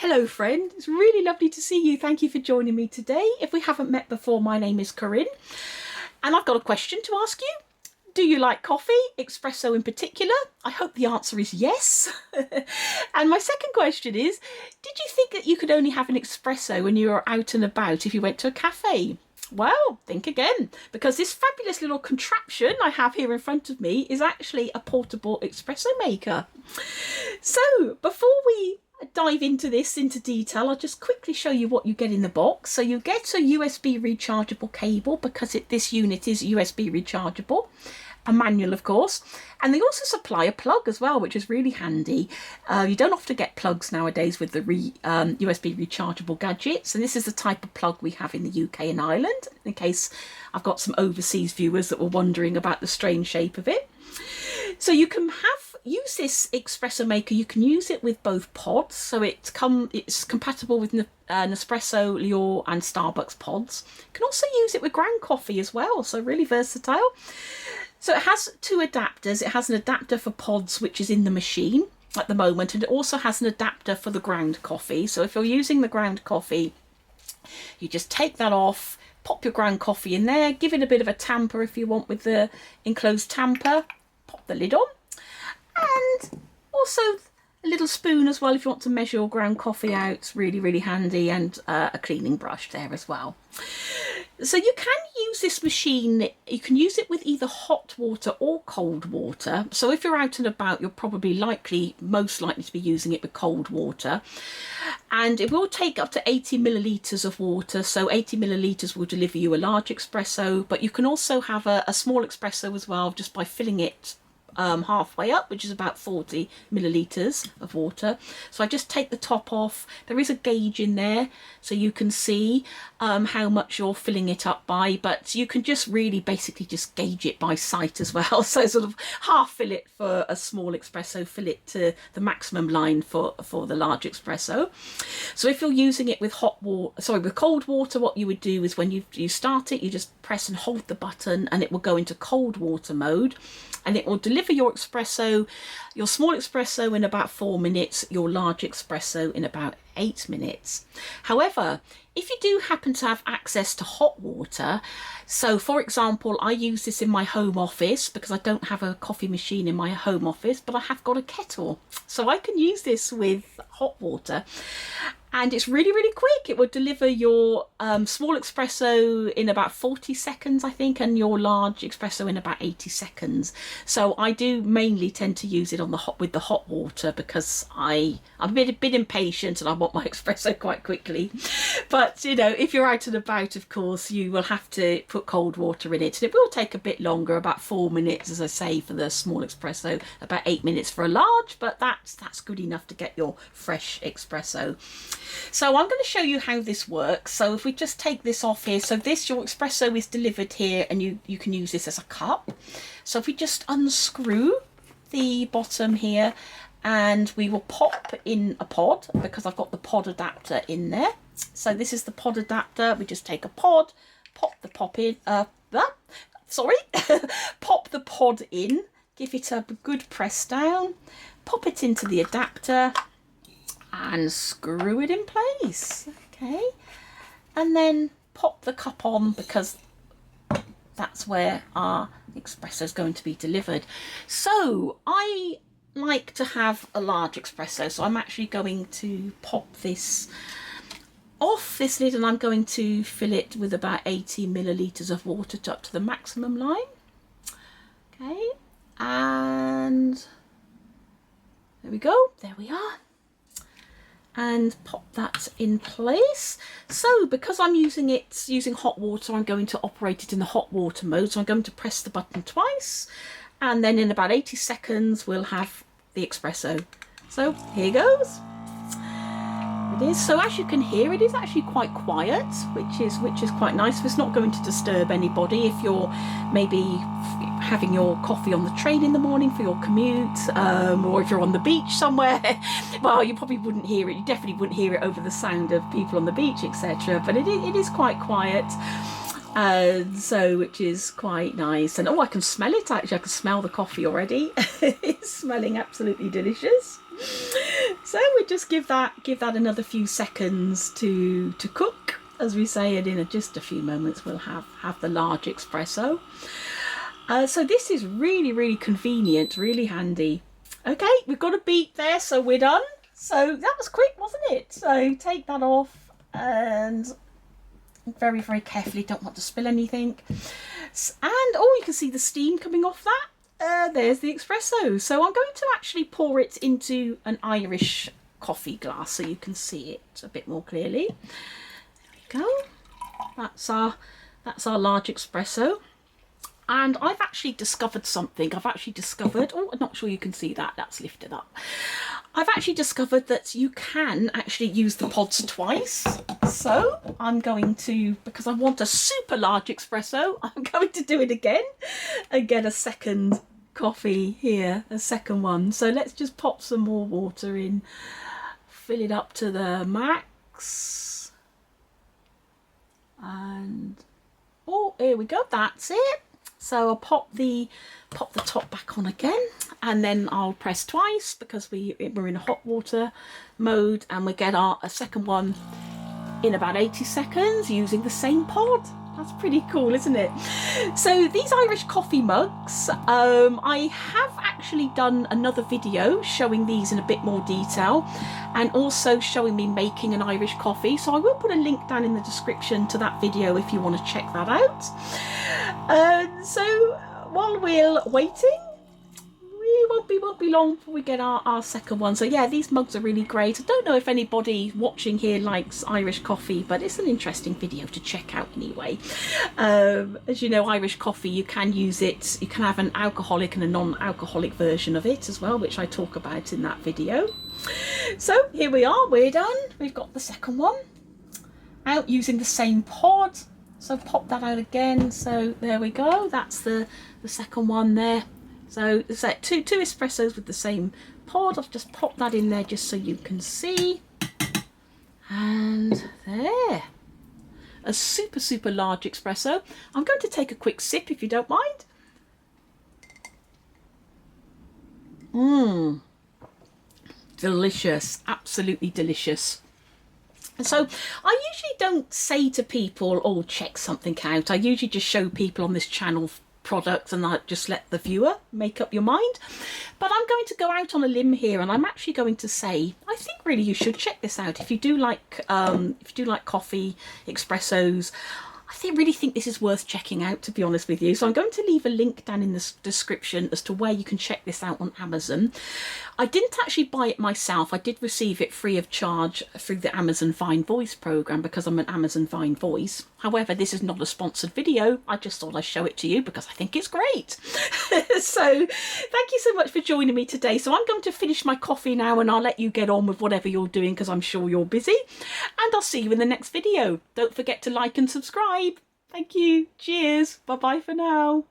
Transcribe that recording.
Hello friend, it's really lovely to see you. Thank you for joining me today. If we haven't met before, my name is Corinne and I've got a question to ask you. Do you like coffee, espresso in particular? I hope the answer is yes. And my second question is, did you think that you could only have an espresso when you were out and about if you went to a cafe? Well, think again, because this fabulous little contraption I have here in front of me is actually a portable espresso maker. So before we dive into detail, I'll just quickly show you what you get in the box. So you get a USB rechargeable cable because this unit is USB rechargeable, a manual of course, and they also supply a plug as well, which is really handy. You don't often get plugs nowadays with the USB rechargeable gadgets, and this is the type of plug we have in the UK and Ireland, in case I've got some overseas viewers that were wondering about the strange shape of it. So you can use this espresso maker. You can use it with both pods, so it's compatible with Nespresso, Lior and Starbucks pods. You can also use it with ground coffee as well, so really versatile. So it has two adapters. It has an adapter for pods, which is in the machine at the moment, and it also has an adapter for the ground coffee. So if you're using the ground coffee, you just take that off, pop your ground coffee in there, give it a bit of a tamper if you want with the enclosed tamper, pop the lid on, and also a little spoon as well if you want to measure your ground coffee out. It's really, really handy, and a cleaning brush there as well. So you can use this machine, you can use it with either hot water or cold water. So if you're out and about, you're probably most likely to be using it with cold water. And it will take up to 80 millilitres of water. So 80 millilitres will deliver you a large espresso, but you can also have a small espresso as well, just by filling it halfway up, which is about 40 millilitres of water. So I just take the top off. There is a gauge in there so you can see how much you're filling it up by, but you can just really basically just gauge it by sight as well. So sort of half fill it for a small espresso, fill it to the maximum line for the large espresso. So if you're using it with with cold water, what you would do is when you start it, you just press and hold the button and it will go into cold water mode, and it will deliver your espresso, your small espresso in about 4 minutes, your large espresso in about 8 minutes. However, if you do happen to have access to hot water, so for example, I use this in my home office because I don't have a coffee machine in my home office, but I have got a kettle. So I can use this with hot water. And it's really, really quick. It will deliver your small espresso in about 40 seconds, I think, and your large espresso in about 80 seconds. So I do mainly tend to use it with the hot water because I'm a bit impatient and I want my espresso quite quickly. But, you know, if you're out and about, of course, you will have to put cold water in it. And it will take a bit longer, about 4 minutes, as I say, for the small espresso, about 8 minutes for a large, but that's good enough to get your fresh espresso. So I'm going to show you how this works. So if we just take this off here, so your espresso is delivered here, and you can use this as a cup. So if we just unscrew the bottom here, and we will pop in a pod because I've got the pod adapter in there. So this is the pod adapter. We just take a pod, pop the pod in, give it a good press down, pop it into the adapter, and screw it in place. Okay, and then pop the cup on because that's where our espresso is going to be delivered. So I like to have a large espresso, so I'm actually going to pop this off this lid and I'm going to fill it with about 80 millilitres of water up to the maximum line. Okay, and there we go, there we are, and pop that in place. So because I'm using hot water, I'm going to operate it in the hot water mode. So I'm going to press the button twice, and then in about 80 seconds we'll have the espresso. So here goes. It is. So as you can hear, it is actually quite quiet, which is quite nice. It's not going to disturb anybody if you're maybe having your coffee on the train in the morning for your commute, or if you're on the beach somewhere. Well, you probably wouldn't hear it. You definitely wouldn't hear it over the sound of people on the beach, etc. But it is quite quiet. So which is quite nice. And oh, I can smell it actually. I can smell the coffee already. It's smelling absolutely delicious. So we just give that another few seconds to cook, as we say, and in just a few moments we'll have the large espresso. So this is really convenient, really handy. Okay, we've got a beep there, so we're done. So that was quick, wasn't it? So take that off and very carefully, don't want to spill anything. And oh, you can see the steam coming off that. There's the espresso. So I'm going to actually pour it into an Irish coffee glass so you can see it a bit more clearly. There we go. That's our large espresso. And I've actually discovered something. Oh, I'm not sure you can see that. That's lifted up. I've actually discovered that you can actually use the pods twice. So I'm going to, because I want a super large espresso, I'm going to do it again and get a second coffee here, a second one. So let's just pop some more water in, fill it up to the max. And oh, here we go. That's it. So I'll pop the top back on again, and then I'll press twice because we're in a hot water mode, and we get a second one in about 80 seconds using the same pod. That's pretty cool, isn't it? So these Irish coffee mugs, I have actually done another video showing these in a bit more detail and also showing me making an Irish coffee. So I will put a link down in the description to that video if you want to check that out. So while we're waiting, we won't be long before we get our second one. So yeah, these mugs are really great. I don't know if anybody watching here likes Irish coffee, but it's an interesting video to check out anyway. As you know, Irish coffee, you can use it, you can have an alcoholic and a non-alcoholic version of it as well, which I talk about in that video. So here we are, we're done. We've got the second one out using the same pod. So pop that out again. So there we go. That's the second one there. So it's like two espressos with the same pod. I've just popped that in there just so you can see. And there. A super large espresso. I'm going to take a quick sip if you don't mind. Delicious. Absolutely delicious. So I usually don't say to people, oh, check something out. I usually just show people on this channel products and I just let the viewer make up your mind. But I'm going to go out on a limb here, and I'm actually going to say, I think really you should check this out. If you do like coffee, espressos, I really think this is worth checking out, to be honest with you. So I'm going to leave a link down in the description as to where you can check this out on Amazon. I didn't actually buy it myself. I did receive it free of charge through the Amazon Vine Voice program because I'm an Amazon Vine Voice. However, this is not a sponsored video. I just thought I'd show it to you because I think it's great. So thank you so much for joining me today. So I'm going to finish my coffee now, and I'll let you get on with whatever you're doing because I'm sure you're busy. And I'll see you in the next video. Don't forget to like and subscribe. Thank you. Cheers. Bye-bye for now.